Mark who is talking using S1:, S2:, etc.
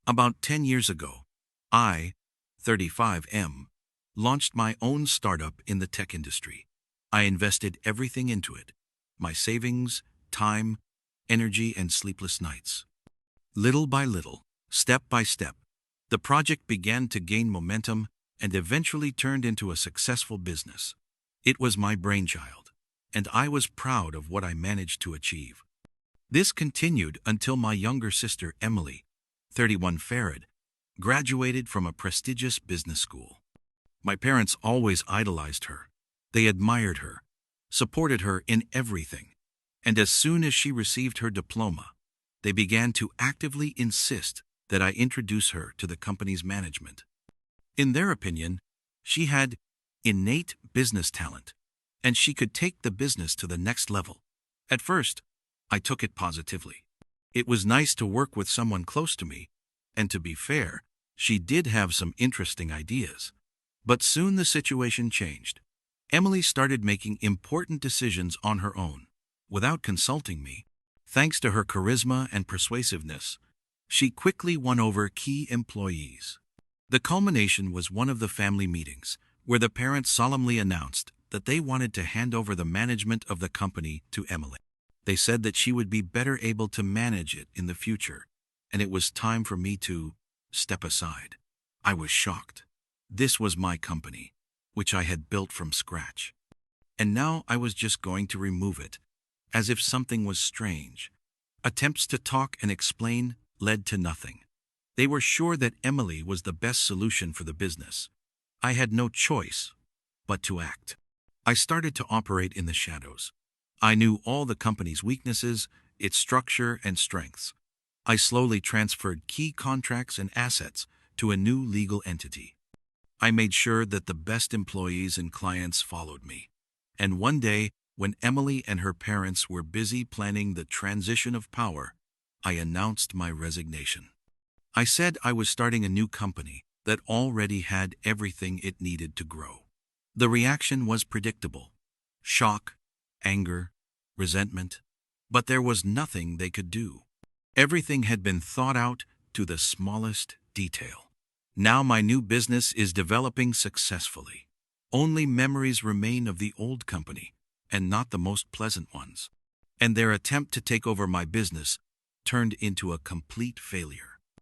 S1: About 10 years ago, I, 35M, launched my own startup in the tech industry. I invested everything into it, my savings, time, energy, and sleepless nights. Little by little, step by step, the project began to gain momentum and eventually turned into a successful business. It was my brainchild, and I was proud of what I managed to achieve. This continued until my younger sister Emily, 31 Farad, graduated from a prestigious business school. My parents always idolized her. They admired her, supported her in everything, and as soon as she received her diploma, they began to actively insist that I introduce her to the company's management. In their opinion, she had innate business talent, and she could take the business to the next level. At first, I took it positively. It was nice to work with someone close to me, and to be fair, she did have some interesting ideas. But soon the situation changed. Emily started making important decisions on her own, without consulting me. Thanks to her charisma and persuasiveness, she quickly won over key employees. The culmination was one of the family meetings, where the parents solemnly announced that they wanted to hand over the management of the company to Emily. They said that she would be better able to manage it in the future, and it was time for me to step aside. I was shocked. This was my company, which I had built from scratch. And now I was just going to remove it, as if something was strange. Attempts to talk and explain led to nothing. They were sure that Emily was the best solution for the business. I had no choice but to act. I started to operate in the shadows. I knew all the company's weaknesses, its structure, and strengths. I slowly transferred key contracts and assets to a new legal entity. I made sure that the best employees and clients followed me. And one day, when Emily and her parents were busy planning the transition of power, I announced my resignation. I said I was starting a new company that already had everything it needed to grow. The reaction was predictable: shock, anger, resentment. But there was nothing they could do. Everything had been thought out to the smallest detail. Now my new business is developing successfully. Only memories remain of the old company, and not the most pleasant ones. And their attempt to take over my business turned into a complete failure.